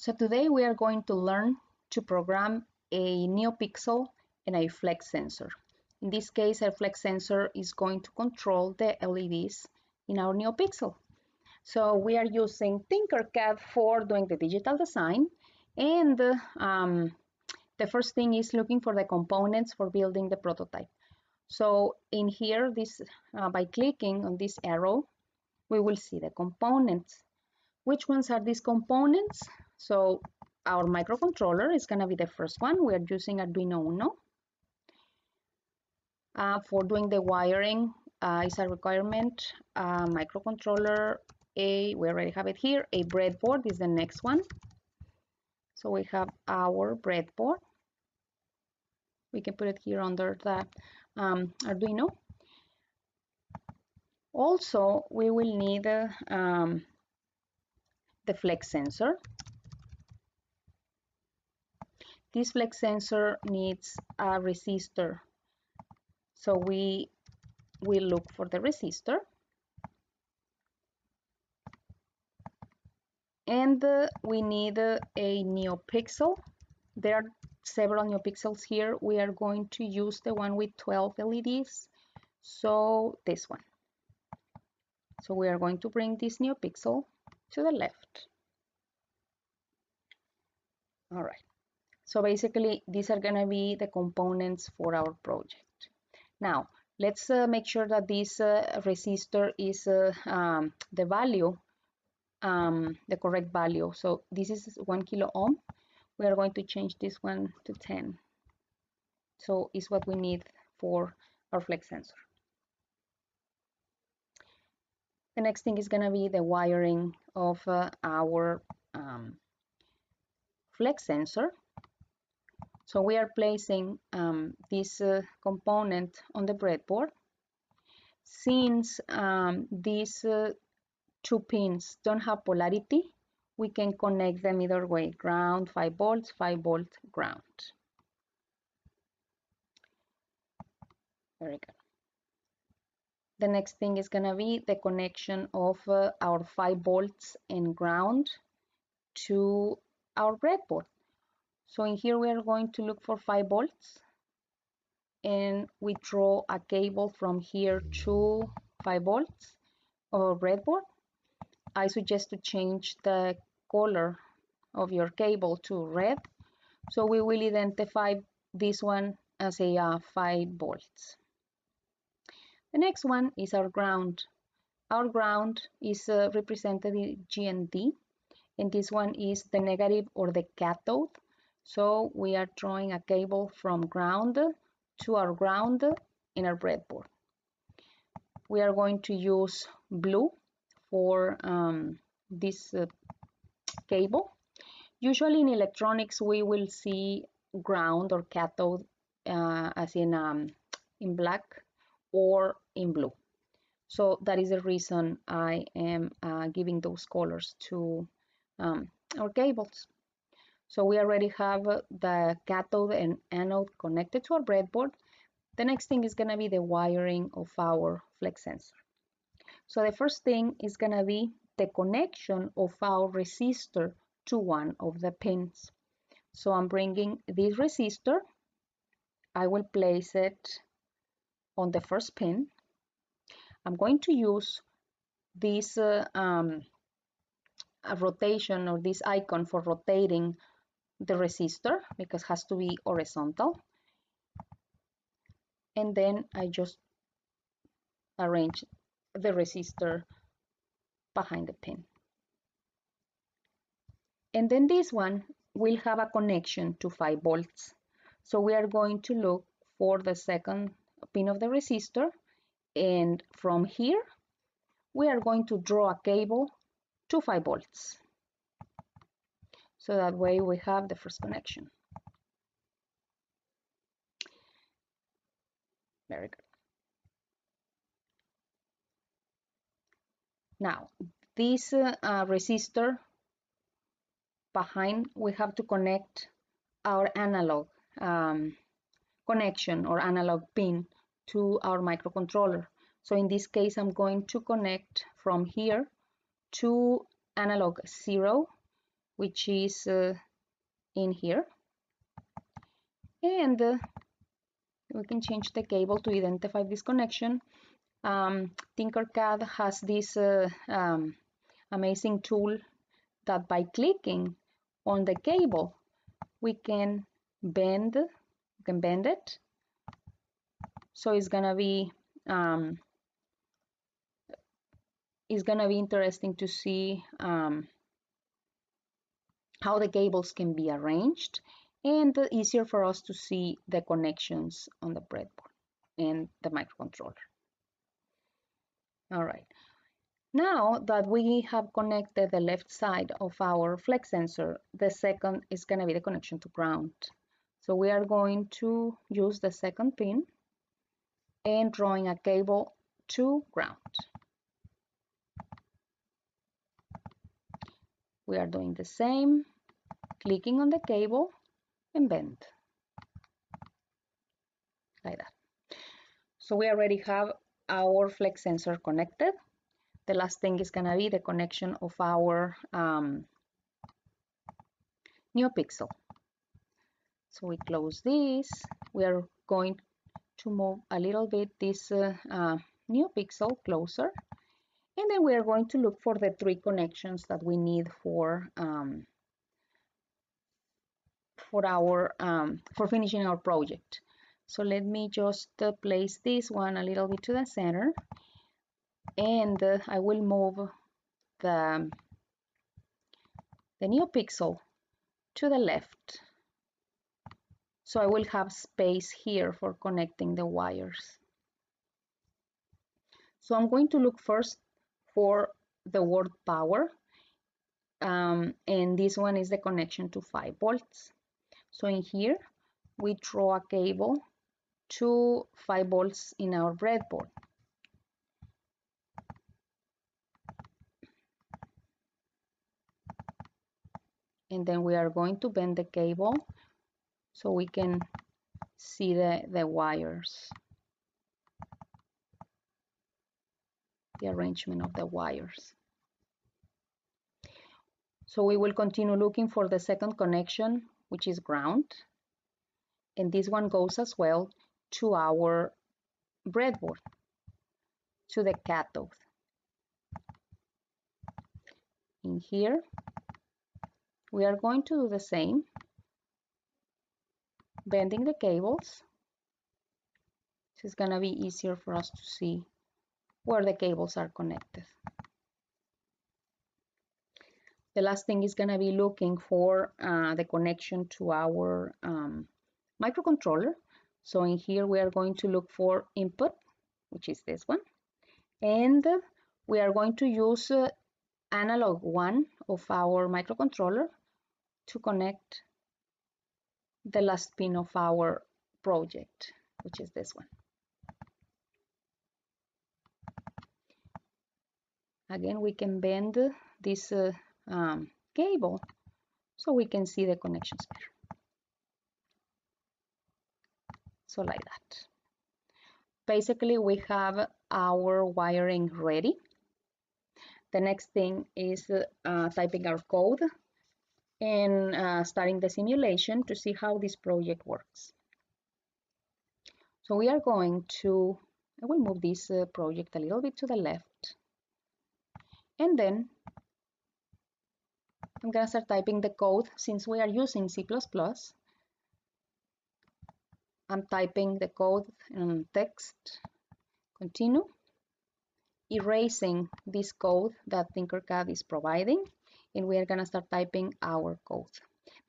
So today we are going to learn to program a Neopixel and a flex sensor. In this case, our flex sensor is going to control the LEDs in our Neopixel. So we are using Tinkercad for doing the digital design, and the first thing is looking for the components for building the prototype. So in here, by clicking on this arrow, we will see the components. Which ones are these components? So our microcontroller is going to be the first one. We are using Arduino Uno. For doing the wiring is a requirement. Microcontroller, we already have it here. A breadboard is the next one. So we have our breadboard. We can put it here under the Arduino. Also, we will need the flex sensor. This flex sensor needs a resistor. So we will look for the resistor. And we need a Neopixel. There are several Neopixels here. We are going to use the one with 12 LEDs. So this one. So we are going to bring this Neopixel to the left. All right. So basically, these are going to be the components for our project. Now, let's make sure that this resistor is the value, the correct value. So this is 1 kilo ohm. We are going to change this one to 10. So it's what we need for our flex sensor. The next thing is going to be the wiring of our flex sensor. So we are placing this component on the breadboard. Since these 2 pins don't have polarity, we can connect them either way, ground, 5 volts, 5 volt, ground. Very good. The next thing is going to be the connection of our 5 volts and ground to our breadboard. So in here we are going to look for 5 volts, and we draw a cable from here to 5 volts of our breadboard. I suggest to change the color of your cable to red, so we will identify this one as a 5 volts. The next one is our ground. Our ground is represented in G and D, and this one is the negative or the cathode. So we are drawing a cable from ground to our ground in our breadboard. We are going to use blue for this cable. Usually in electronics we will see ground or cathode as in black or in blue. So that is the reason I am giving those colors to our cables. So we already have the cathode and anode connected to our breadboard. The next thing is going to be the wiring of our flex sensor. So the first thing is going to be the connection of our resistor to one of the pins. So I'm bringing this resistor. I will place it on the first pin. I'm going to use this rotation, or this icon for rotating the resistor, because it has to be horizontal. And then I just arrange the resistor behind the pin. And then this one will have a connection to 5 volts. So we are going to look for the second pin of the resistor, and from here we are going to draw a cable to 5 volts. So that way we have the first connection. Very good. Now, this resistor behind, we have to connect our analog connection or analog pin to our microcontroller. So in this case, I'm going to connect from here to analog 0 which is in here, and we can change the cable to identify this connection. Tinkercad has this amazing tool that by clicking on the cable we can bend it, so it's gonna be interesting to see how the cables can be arranged, and easier for us to see the connections on the breadboard and the microcontroller. All right, now that we have connected the left side of our flex sensor, the second is going to be the connection to ground. So we are going to use the second pin and drawing a cable to ground. We are doing the same, clicking on the cable and bend, like that. So we already have our flex sensor connected. The last thing is going to be the connection of our Neopixel. So we close this. We are going to move a little bit this Neopixel closer, and then we are going to look for the 3 connections that we need for finishing our project. So let me just place this one a little bit to the center, and I will move the Neopixel to the left, so I will have space here for connecting the wires. So I'm going to look first for the word power, and this one is the connection to 5 volts. So in here we draw a cable to 5 volts in our breadboard. And then we are going to bend the cable so we can see the wires, the arrangement of the wires. So we will continue looking for the second connection, which is ground. And this one goes as well to our breadboard, to the cathode. In here, we are going to do the same, bending the cables. So it's gonna be easier for us to see where the cables are connected. The last thing is gonna be looking for the connection to our microcontroller. So in here we are going to look for input, which is this one, and we are going to use analog 1 of our microcontroller to connect the last pin of our project, which is this one. Again, we can bend this cable so we can see the connections better. So like that. Basically, we have our wiring ready. The next thing is typing our code and starting the simulation to see how this project works. So we are going to, I will move this project a little bit to the left, and then I'm going to start typing the code. Since we are using C++, I'm typing the code in text, continue, erasing this code that Tinkercad is providing, and we are going to start typing our code.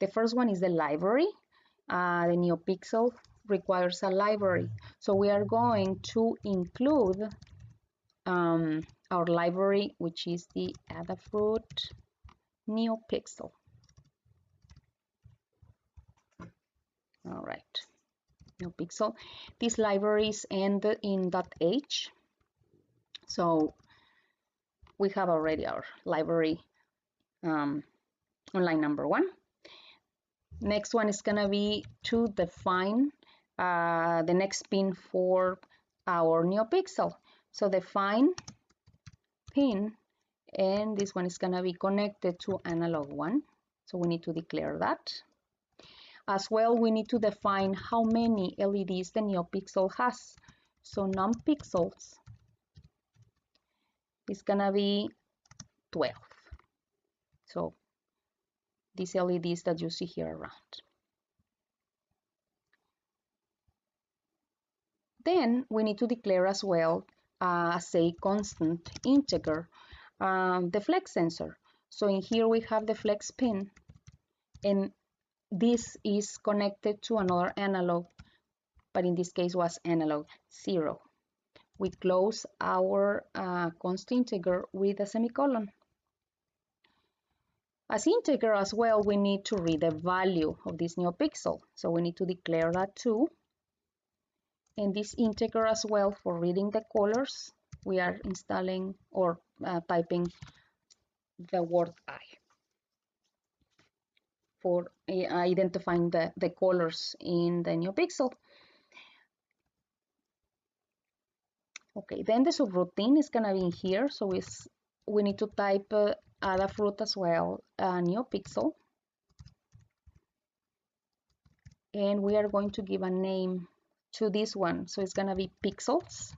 The first one is the library. The Neopixel requires a library, so we are going to include our library, which is the Adafruit Neopixel. All right, Neopixel. These libraries end in .h, so we have already our library on line number 1. Next one is gonna be to define the next pin for our Neopixel. So define pin, and this one is gonna be connected to analog 1. So we need to declare that. As well, we need to define how many LEDs the Neopixel has. So num-pixels is gonna be 12. So these LEDs that you see here around. Then we need to declare as well as a constant integer the flex sensor. So in here we have the flex pin, and this is connected to another analog, but in this case was analog 0. We close our constant integer with a semicolon. As integer as well, we need to read the value of this Neopixel. So we need to declare that too. And this integer as well, for reading the colors, we are installing or typing the word I for identifying the colors in the Neopixel. Okay, then the subroutine is gonna be in here, so we need to type Adafruit as well, Neopixel, and we are going to give a name to this one, so it's gonna be pixels,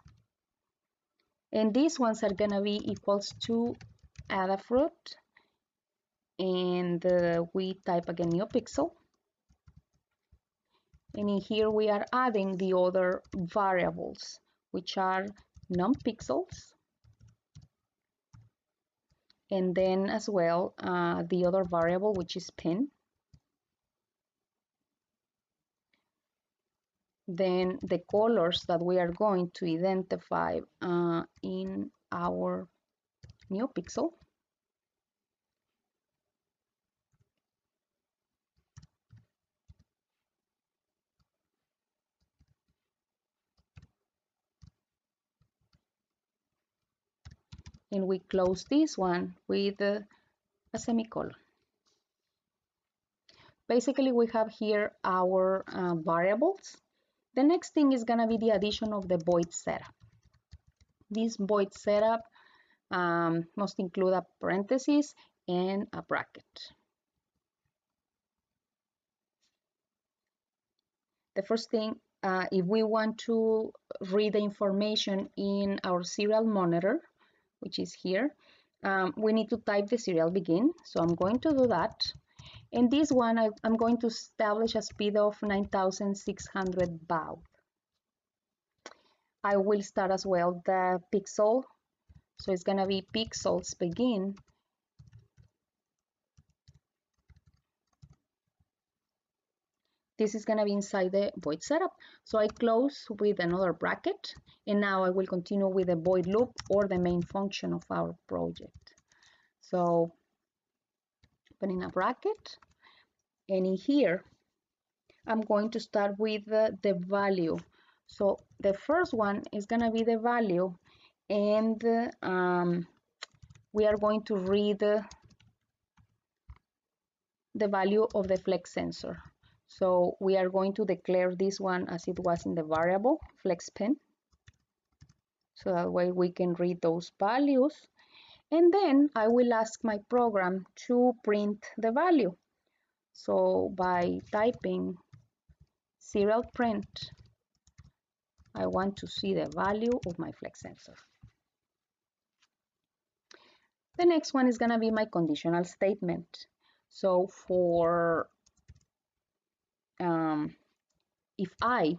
and these ones are gonna be equals to Adafruit, and we type again Neopixel, and in here we are adding the other variables, which are num-pixels, and then as well the other variable, which is pin. Then the colors that we are going to identify in our Neopixel. And we close this one with a semicolon. Basically, we have here our variables. The next thing is gonna be the addition of the void setup. This void setup must include a parenthesis and a bracket. The first thing, if we want to read the information in our serial monitor, which is here, we need to type the serial begin. So I'm going to do that. In this one, I'm going to establish a speed of 9,600 baud. I will start as well the pixel. So it's gonna be pixels begin. This is gonna be inside the void setup. So I close with another bracket, and now I will continue with the void loop or the main function of our project. So opening a bracket, and in here, I'm going to start with the value. So the first one is gonna be the value, and we are going to read the value of the flex sensor. So we are going to declare this one as it was in the variable flex pin. So that way we can read those values. And then I will ask my program to print the value. So by typing serial print, I want to see the value of my flex sensor. The next one is gonna be my conditional statement. So for if I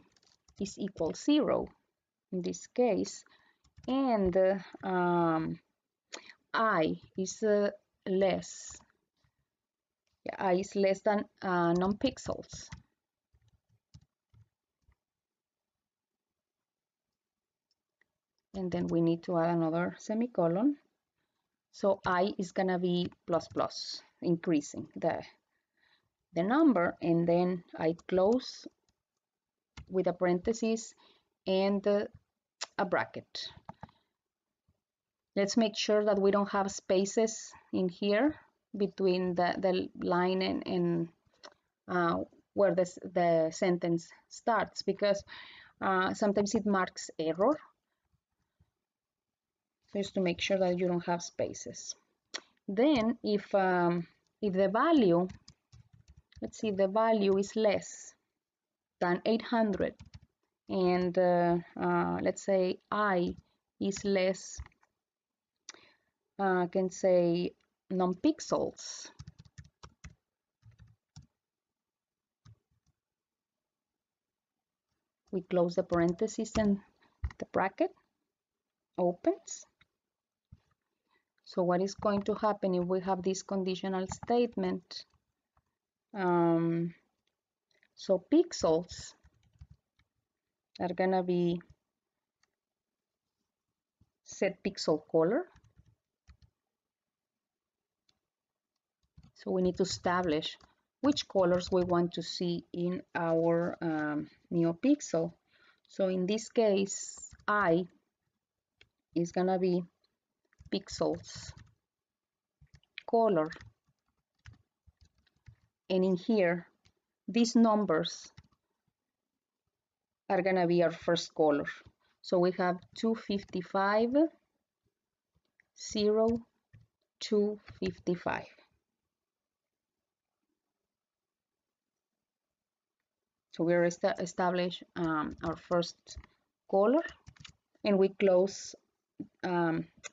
is equal 0, in this case, and I is less, I is less than num-pixels, and then we need to add another semicolon. So I is gonna be plus plus, increasing the number, and then I close with a parenthesis and a bracket. Let's make sure that we don't have spaces in here between the line and where the sentence starts, because sometimes it marks error. Just to make sure that you don't have spaces. Then if if the value, let's see, if the value is less than 800 and let's say I is less, I can say non-pixels, we close the parentheses and the bracket opens. So what is going to happen if we have this conditional statement? So pixels are gonna be set pixel color. So we need to establish which colors we want to see in our Neopixel. So in this case, I is gonna be pixels color, and in here these numbers are gonna be our first color. So we have 255, 0, 255. So we establish our first color, and we close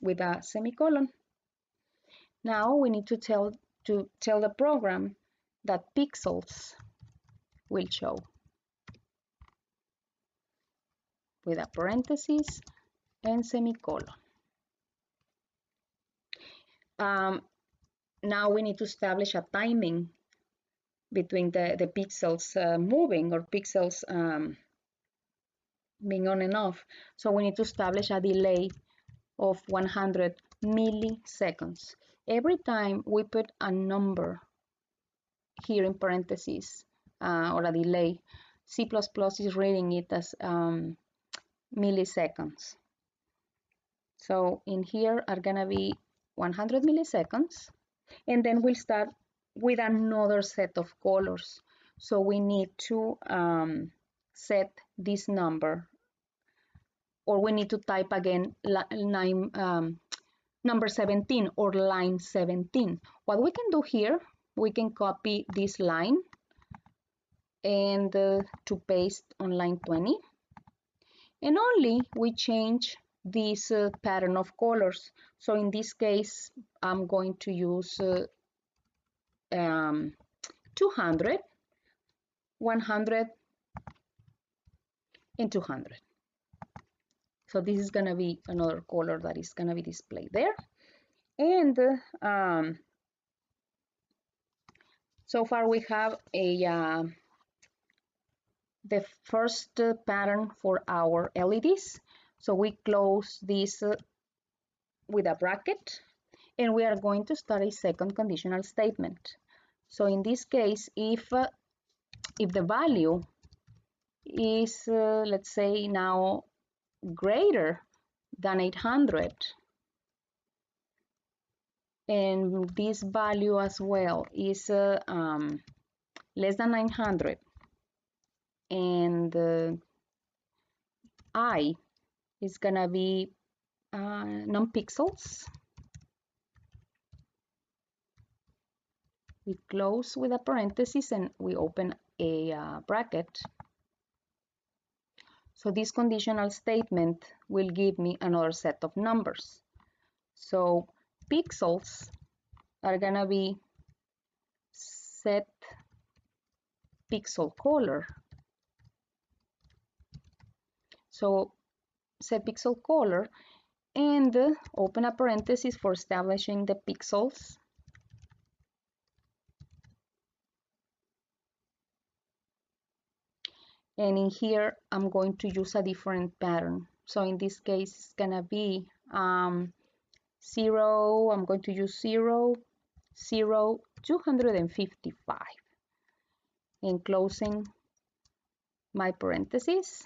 with a semicolon. Now we need to tell the program that pixels will show with a parenthesis and semicolon. Now we need to establish a timing between the pixels moving, or pixels being on and off. So we need to establish a delay of 100 milliseconds. Every time we put a number here in parentheses or a delay, C++ is reading it as milliseconds. So in here are gonna be 100 milliseconds, and then we'll start with another set of colors. So we need to set this number, or we need to type again number 17 or line 17. What we can do here, we can copy this line and to paste on line 20, and only we change this pattern of colors. So in this case, I'm going to use 200, 100, and 200. So this is going to be another color that is going to be displayed there. And so far we have a the first pattern for our LEDs. So we close this with a bracket, and we are going to start a second conditional statement. So in this case, if the value is let's say now greater than 800, and this value as well is less than 900, and I is gonna be non-pixels, we close with a parenthesis and we open a bracket. So this conditional statement will give me another set of numbers. So pixels are gonna be set pixel color. So set pixel color, and open a parenthesis for establishing the pixels. And in here, I'm going to use a different pattern. So in this case, it's gonna be 0, I'm going to use 0, 0, 255. And closing my parentheses.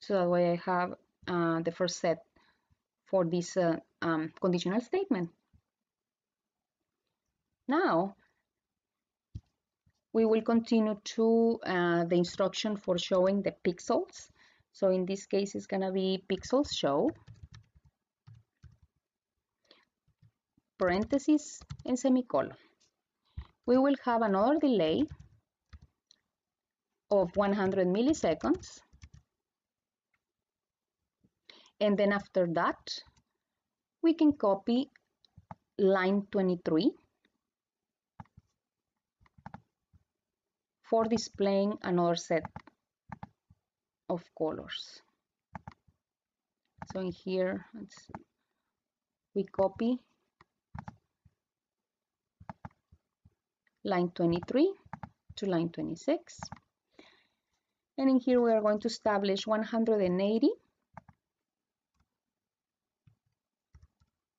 So that way I have the first set for this conditional statement. Now, we will continue to the instruction for showing the pixels. So in this case, it's gonna be pixels show. parentheses, and semicolon. We will have another delay of 100 milliseconds. And then after that, we can copy line 23 for displaying another set of colors. So in here, we copy line 23 to line 26. And in here, we are going to establish 180,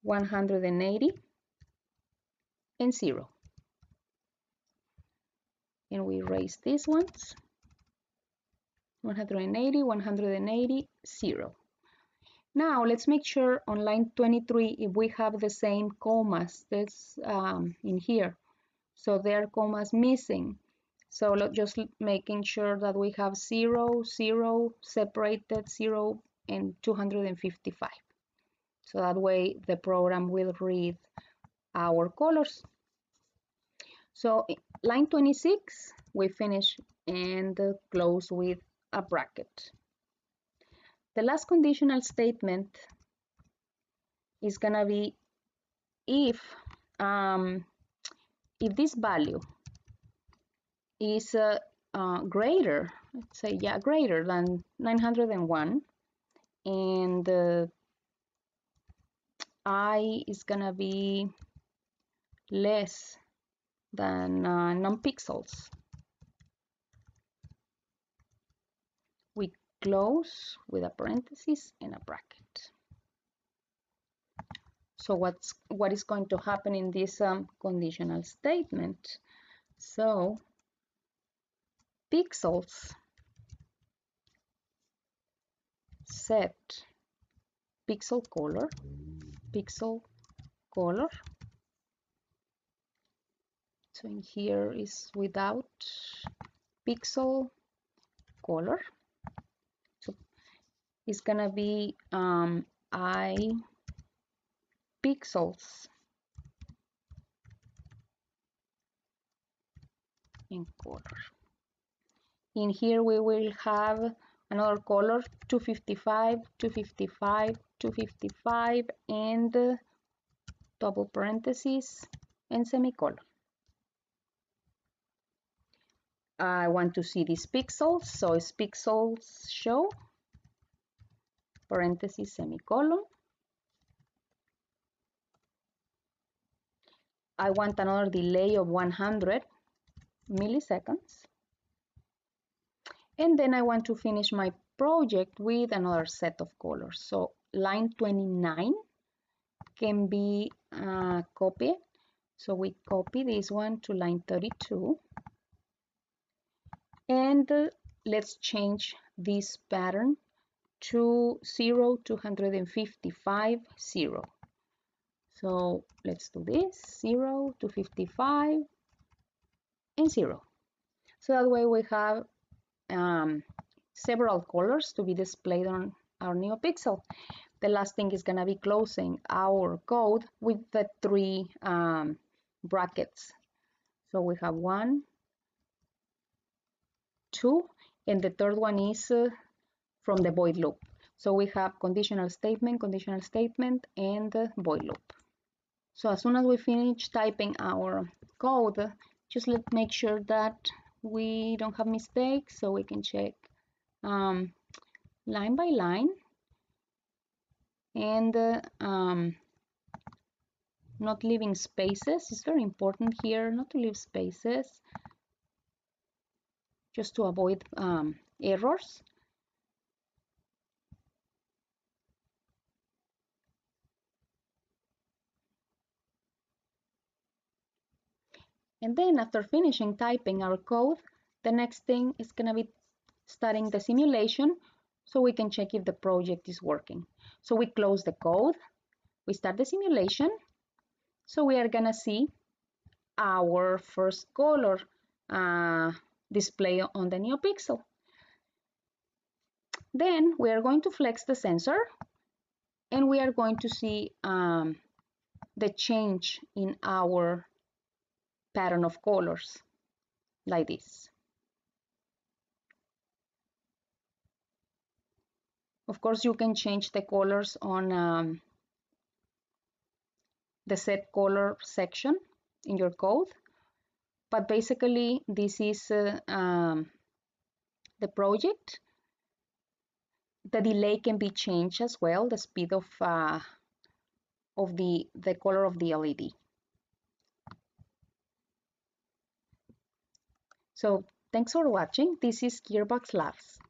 180, and 0. And we erase these ones. 180, 180, 0. Now let's make sure on line 23 if we have the same commas that's in here. So there are commas missing. So just making sure that we have 0, 0, separated 0, and 255. So that way the program will read our colors. So line 26, we finish and close with a bracket. The last conditional statement is gonna be if this value is greater, let's say, yeah, greater than 901, and I is gonna be less than non-pixels, we close with a parenthesis and a bracket. So what is going to happen in this conditional statement? So pixels set pixel color, so in here is without pixel color. So it's gonna be I pixels in color. In here we will have another color 255, 255, 255, and double parentheses and semicolon. I want to see these pixels, so it's pixels show, parentheses, semicolon. I want another delay of 100 milliseconds. And then I want to finish my project with another set of colors. So line 29 can be copied. So we copy this one to line 32. And let's change this pattern to 0, 255, 0. So let's do this, 0, 255, and 0. So that way we have several colors to be displayed on our Neopixel. The last thing is gonna be closing our code with the 3 brackets. So we have 1, 2, and the third one is from the void loop. So we have conditional statement, and void loop. So as soon as we finish typing our code, just let's make sure that we don't have mistakes, so we can check line by line, and not leaving spaces. It's very important here not to leave spaces, just to avoid errors. And then after finishing typing our code, the next thing is gonna be starting the simulation, so we can check if the project is working. So we close the code, we start the simulation, so we are gonna see our first color display on the Neopixel. Then we are going to flex the sensor, and we are going to see the change in our pattern of colors, like this. Of course, you can change the colors on the set color section in your code, but basically this is the project. The delay can be changed as well, the speed of the color of the LED. So thanks for watching. This is Gearbox Labs.